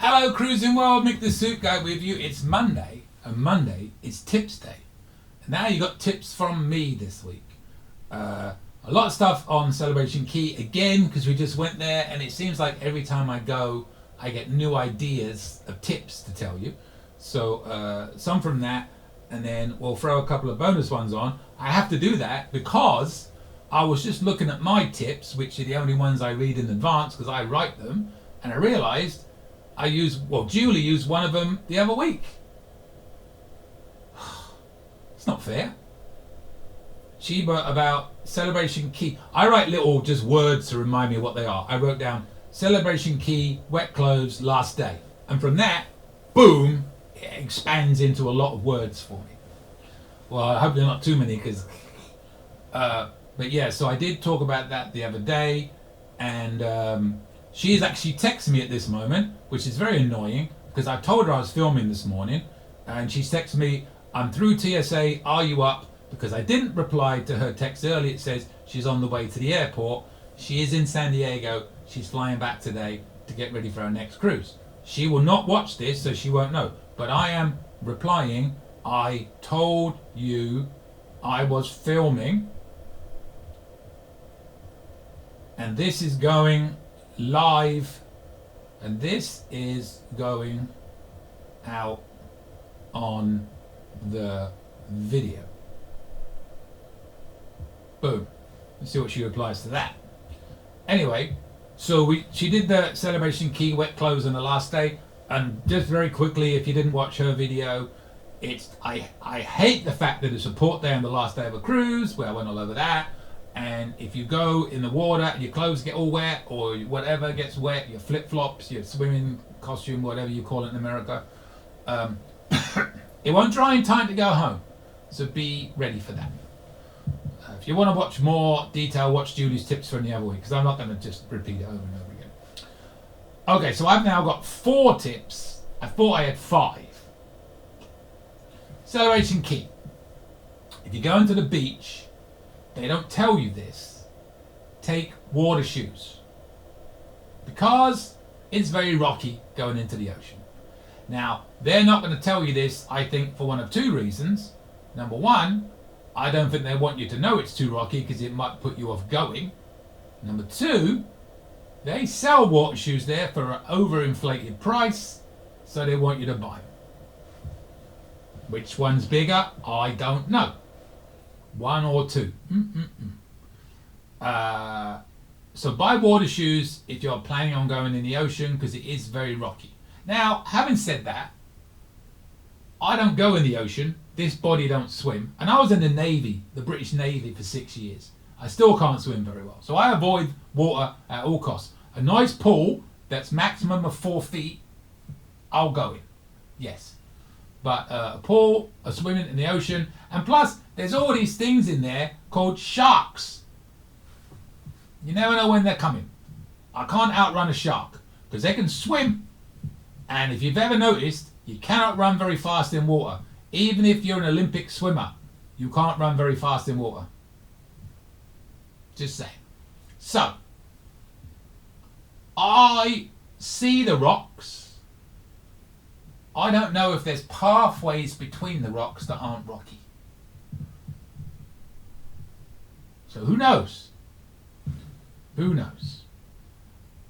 Hello Cruising World, Mick The Suit Guy with you. It's Monday, and Monday is Tips Day. And now you got tips from me this week. A lot of stuff on Celebration Key again, because we just went there, and it seems like every time I go, I get new ideas of tips to tell you. So some from that, and then we'll throw a couple of bonus ones on. I have to do that because I was just looking at my tips, which are the only ones I read in advance because I write them, and I realised Julie used one of them the other week. It's not fair. She wrote about Celebration Key. I write little just words to remind me what they are. I wrote down Celebration Key, wet clothes, last day. And from that, boom, it expands into a lot of words for me. Well, I hope they're not too many because... but yeah, so I did talk about that the other day, and she is actually texting me at this moment, which is very annoying because I told her I was filming this morning, and she texted me, "I'm through TSA, are you up?" Because I didn't reply to her text earlier. It says she's on the way to the airport. She is in San Diego. She's flying back today to get ready for her next cruise. She will not watch this, so she won't know. But I am replying, I told you I was filming. And this is going live. And this is going out on the video. Boom. Let's see what she replies to that. Anyway, so she did the Celebration Key wet clothes on the last day, and just very quickly, if you didn't watch her video, I hate the fact that it's a port day on the last day of a cruise, where I went all over that. And if you go in the water and your clothes get all wet, or whatever gets wet, your flip-flops, your swimming costume, whatever you call it in America, it won't dry in time to go home. So be ready for that. If you want to watch more detail, watch Julie's tips from the other week, because I'm not going to just repeat it over and over again. Okay, so I've now got 4 tips. I thought I had 5. Celebration Key. If you're going to the beach, they don't tell you this. Take water shoes. Because it's very rocky going into the ocean. Now, they're not going to tell you this, I think, for one of 2 reasons. Number 1, I don't think they want you to know it's too rocky because it might put you off going. Number 2, they sell water shoes there for an overinflated price, so they want you to buy them. Which one's bigger? I don't know. 1 or 2. So buy water shoes if you're planning on going in the ocean because it is very rocky. Now, having said that, I don't go in the ocean. This body don't swim. And I was in the Navy, the British Navy, for 6 years. I still can't swim very well. So I avoid water at all costs. A nice pool that's maximum of 4 feet, I'll go in. Yes. But a pool, a swimming in the ocean, and plus there's all these things in there called sharks. You never know when they're coming. I can't outrun a shark because they can swim. And if you've ever noticed, you cannot run very fast in water. Even if you're an Olympic swimmer, you can't run very fast in water. Just saying. So, I see the rocks. I don't know if there's pathways between the rocks that aren't rocky. So who knows? Who knows?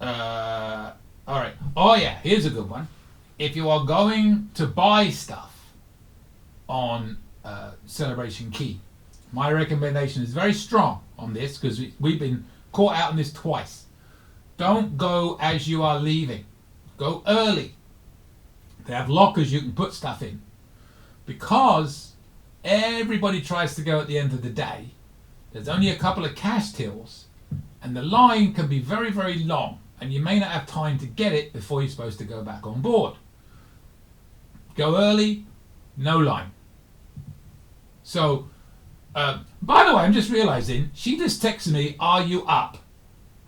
Alright. Oh yeah, here's a good one. If you are going to buy stuff on Celebration Key, my recommendation is very strong on this because we've been caught out on this twice. Don't go as you are leaving. Go early. They have lockers you can put stuff in. Because everybody tries to go at the end of the day, there's only a couple of cash tills, and the line can be very, very long, and you may not have time to get it before you're supposed to go back on board. Go early, no line. So, by the way, I'm just realizing, she just texted me, "Are you up?"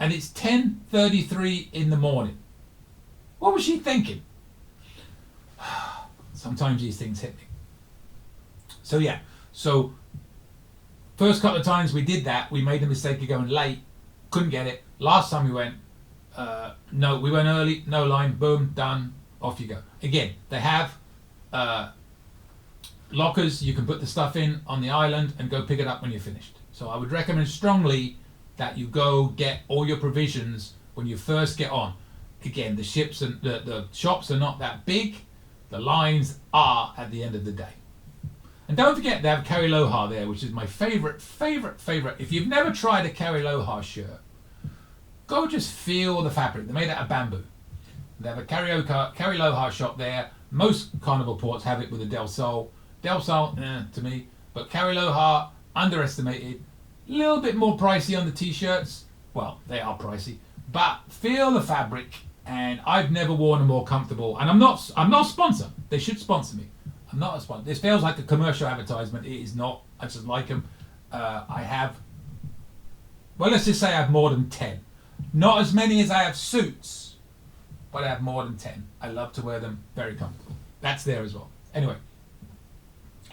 And it's 10:33 in the morning. What was she thinking? Sometimes these things hit me. So yeah, so first couple of times we did that, we made the mistake of going late, couldn't get it. Last time we went, no, we went early, no line, boom, done. off you go. Again, they have lockers you can put the stuff in on the island and go pick it up when you're finished. So I would recommend strongly that you go get all your provisions when you first get on. Again, the ships and the shops are not that big. The lines are at the end of the day. And don't forget they have Carnival there, which is my favorite. If you've never tried a Carnival shirt, go just feel the fabric. They're made out of bamboo. They have a Carnival shop there. Most Carnival ports have it with a Del Sol. Del Sol, to me. But Carnival, underestimated. A little bit more pricey on the t-shirts. Well, they are pricey. But feel the fabric. And I've never worn a more comfortable. And I'm not a sponsor. They should sponsor me. I'm not a sponsor. This feels like a commercial advertisement. It is not. I just like them. I have, well, let's just say I have more than 10. Not as many as I have suits, but I have more than 10. I love to wear them. Very comfortable. That's there as well. Anyway.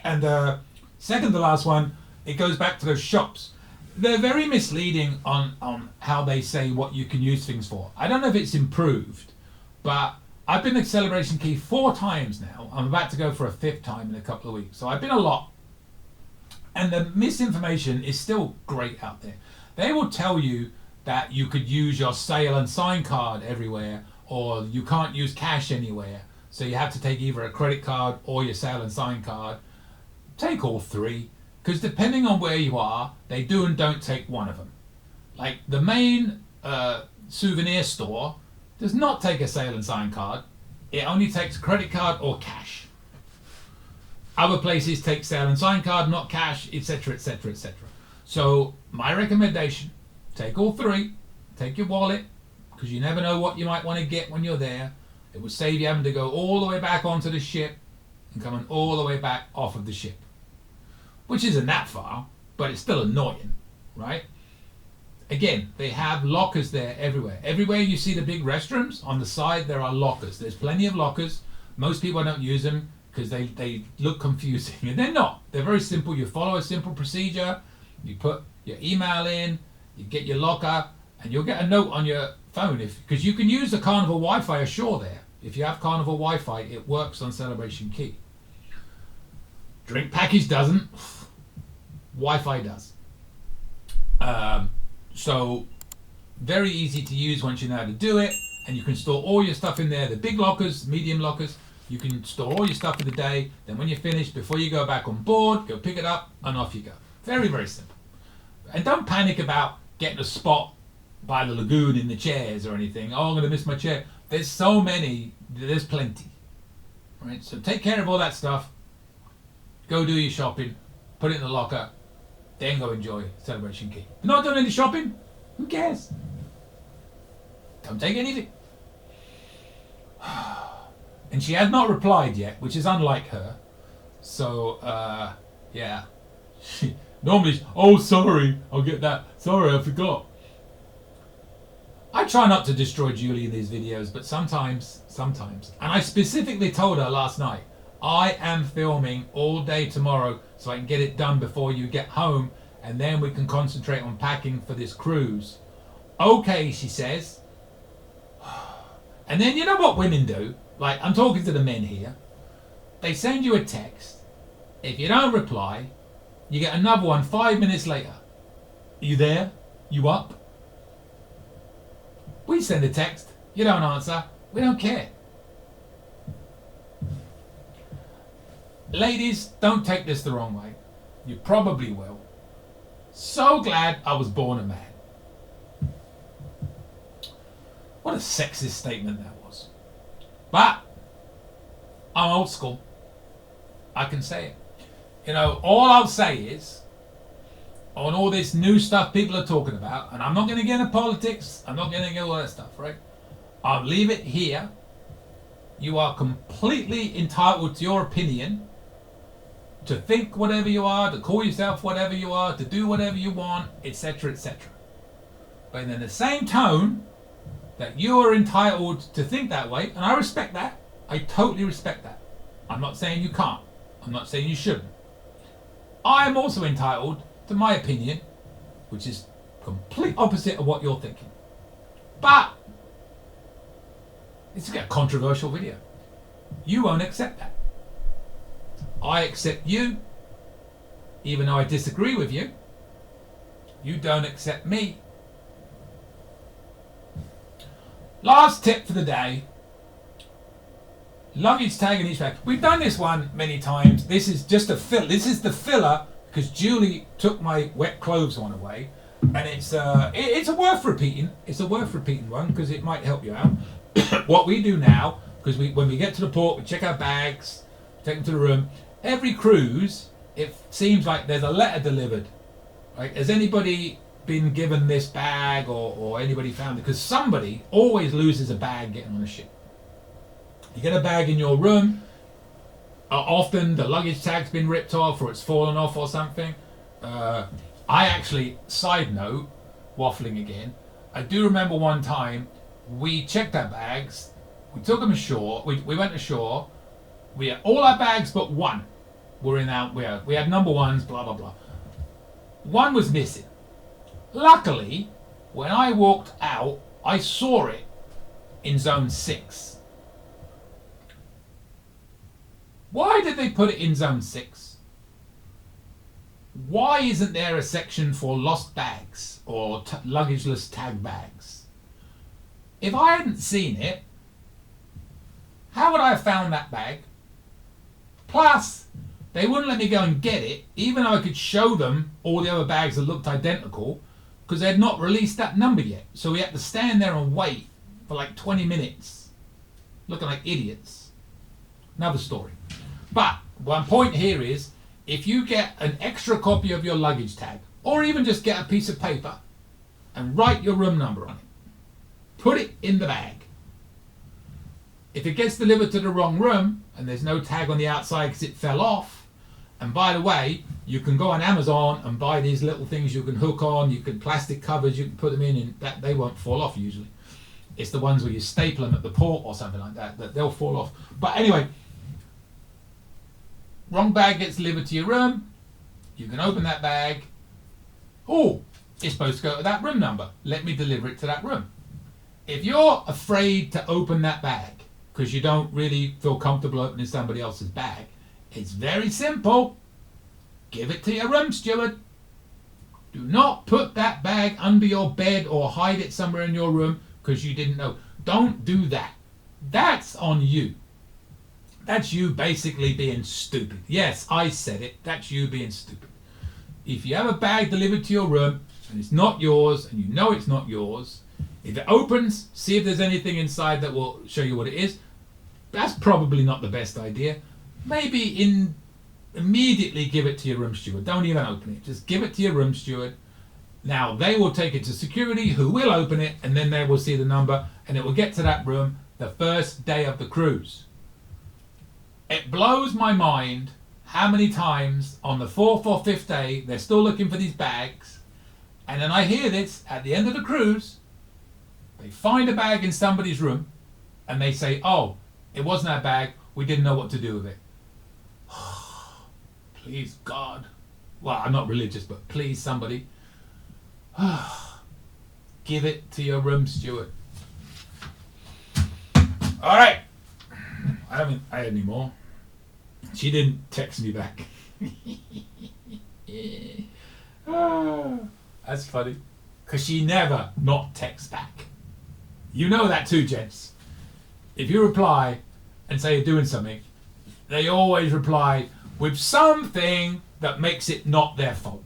And second to last one, it goes back to those shops. They're very misleading on how they say what you can use things for. I don't know if it's improved, but I've been at Celebration Key 4 times now. I'm about to go for a 5th time in a couple of weeks. So I've been a lot. And the misinformation is still great out there. They will tell you that you could use your sale and sign card everywhere, or you can't use cash anywhere. So you have to take either a credit card or your sale and sign card. Take all 3. Because depending on where you are, they do and don't take one of them. Like the main souvenir store does not take a sale and sign card. It only takes credit card or cash. Other places take sale and sign card, not cash, etc, etc, etc. So my recommendation, take all 3, take your wallet, because you never know what you might want to get when you're there. It will save you having to go all the way back onto the ship and coming all the way back off of the ship. Which isn't that far, but it's still annoying, right? Again, they have lockers there everywhere. Everywhere you see the big restrooms, on the side there are lockers. There's plenty of lockers. Most people don't use them because they look confusing. And they're not. They're very simple. You follow a simple procedure. You put your email in, you get your locker, and you'll get a note on your phone. Because you can use the Carnival Wi-Fi ashore there. If you have Carnival Wi-Fi, it works on Celebration Key. Drink package doesn't. Wi-Fi does. So very easy to use once you know how to do it, and you can store all your stuff in there. The big lockers, medium lockers, you can store all your stuff for the day. Then when you're finished, before you go back on board, go pick it up and off you go. Very, very simple. And don't panic about getting a spot by the lagoon in the chairs or anything. Oh, I'm going to miss my chair. There's so many. There's plenty. Right? So take care of all that stuff. Go do your shopping. Put it in the locker. Then go enjoy Celebration Key. If you're not doing any shopping, who cares? Don't take anything. And she has not replied yet, which is unlike her. So, yeah. Normally, oh, sorry, I'll get that. Sorry, I forgot. I try not to destroy Julie in these videos, but sometimes. And I specifically told her last night, I am filming all day tomorrow so I can get it done before you get home, and then we can concentrate on packing for this cruise. Okay, she says. And then you know what women do? Like, I'm talking to the men here. They send you a text. If you don't reply, you get another one 5 minutes later. Are you there? You up? We send a text. You don't answer. We don't care. Ladies, don't take this the wrong way. You probably will. So glad I was born a man. What a sexist statement that was. But I'm old school. I can say it. You know, all I'll say is, on all this new stuff people are talking about, and I'm not going to get into politics, I'm not going to get all that stuff, right? I'll leave it here. You are completely entitled to your opinion, to think whatever you are, to call yourself whatever you are, to do whatever you want, etc., etc. But in the same tone that you are entitled to think that way, and I respect that, I totally respect that. I'm not saying you can't. I'm not saying you shouldn't. I am also entitled to my opinion, which is complete opposite of what you're thinking. But it's a controversial video. You won't accept that. I accept you, even though I disagree with you. You don't accept me. Last tip for the day. Luggage tag in each bag. We've done this one many times. This is just a fill. This is the filler because Julie took my wet clothes one away, and it's a worth repeating. It's a worth repeating one because it might help you out. What we do now, because when we get to the port, we check our bags, take them to the room. Every cruise, it seems like there's a letter delivered. Right? Has anybody been given this bag, or anybody found it? Because somebody always loses a bag getting on a ship. You get a bag in your room, often the luggage tag's been ripped off or it's fallen off or something. I actually, side note, waffling again, I do remember one time we checked our bags, we took them ashore, we went ashore, we had all our bags but one were in our, we had number ones, blah blah blah. One was missing. Luckily, when I walked out, I saw it in zone 6. Why did they put it in zone 6? Why isn't there a section for lost bags or luggageless tag bags? If I hadn't seen it, how would I have found that bag? Plus, they wouldn't let me go and get it, even though I could show them all the other bags that looked identical, because they had not released that number yet. So we had to stand there and wait for like 20 minutes, looking like idiots. Another story. But one point here is, if you get an extra copy of your luggage tag, or even just get a piece of paper and write your room number on it, put it in the bag. If it gets delivered to the wrong room and there's no tag on the outside because it fell off, and by the way, you can go on Amazon and buy these little things you can hook on, you can plastic covers, you can put them in, and that they won't fall off usually. It's the ones where you staple them at the port or something like that, that they'll fall off. But anyway, wrong bag gets delivered to your room, you can open that bag. Oh, it's supposed to go to that room number. Let me deliver it to that room. If you're afraid to open that bag because you don't really feel comfortable opening somebody else's bag, it's very simple. Give it to your room steward. Do not put that bag under your bed or hide it somewhere in your room because you didn't know. Don't do that. That's on you. That's you basically being stupid. Yes, I said it. That's you being stupid. If you have a bag delivered to your room and it's not yours and you know it's not yours, if it opens, see if there's anything inside that will show you what it is. That's probably not the best idea. Maybe immediately give it to your room steward. Don't even open it. Just give it to your room steward. Now they will take it to security, who will open it, and then they will see the number and it will get to that room the first day of the cruise. It blows my mind how many times on the 4th or 5th day they're still looking for these bags, and then I hear this at the end of the cruise. They find a bag in somebody's room and they say, oh, it wasn't our bag, we didn't know what to do with it. Please God, well, I'm not religious, but please somebody, give it to your room steward. All right, I haven't had any more. She didn't text me back. That's funny, because she never not texts back. You know that too, gents. If you reply and say you're doing something, they always reply with something that makes it not their fault.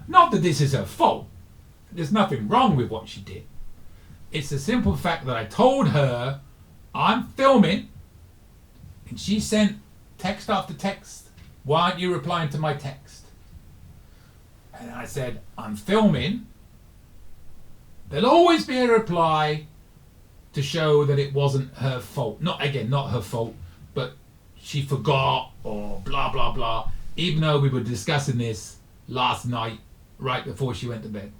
Not that this is her fault. There's nothing wrong with what she did. It's the simple fact that I told her I'm filming, and she sent text after text. Why aren't you replying to my text? And I said, I'm filming. There'll always be a reply to show that it wasn't her fault. Not her fault, but she forgot or blah, blah, blah. Even though we were discussing this last night, right before she went to bed.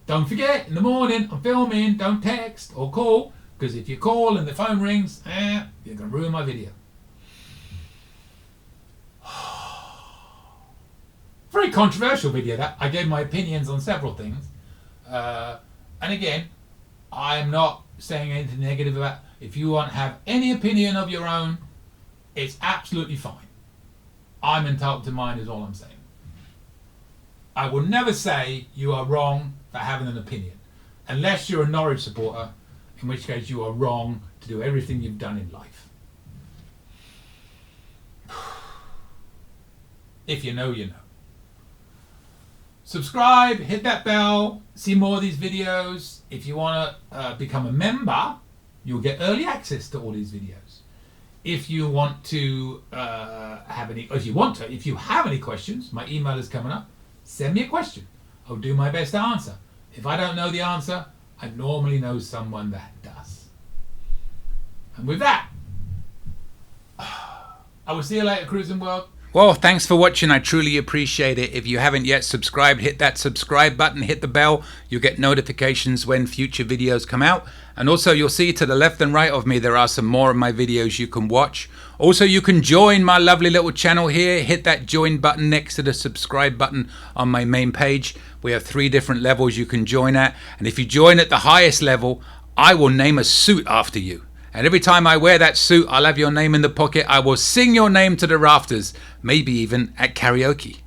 Don't forget, in the morning, I'm filming, don't text or call, because if you call and the phone rings, you're going to ruin my video. Very controversial video that. I gave my opinions on several things. And again, I'm not saying anything negative about. If you want to have any opinion of your own, it's absolutely fine. I'm entitled to mine is all I'm saying. I will never say you are wrong for having an opinion, unless you're a Norwich supporter, in which case you are wrong to do everything you've done in life. If you know, you know. Subscribe, hit that bell, see more of these videos. If you want to become a member, you'll get early access to all these videos. If you want to if you have any questions, my email is coming up. Send me a question. I'll do my best to answer. If I don't know the answer, I normally know someone that does. And with that, I will see you later, Cruising World. Well, thanks for watching. I truly appreciate it. If you haven't yet subscribed, hit that subscribe button, hit the bell. You'll get notifications when future videos come out. And also you'll see to the left and right of me, there are some more of my videos you can watch. Also, you can join my lovely little channel here. Hit that join button next to the subscribe button on my main page. We have 3 different levels you can join at. And if you join at the highest level, I will name a suit after you. And every time I wear that suit, I'll have your name in the pocket. I will sing your name to the rafters, maybe even at karaoke.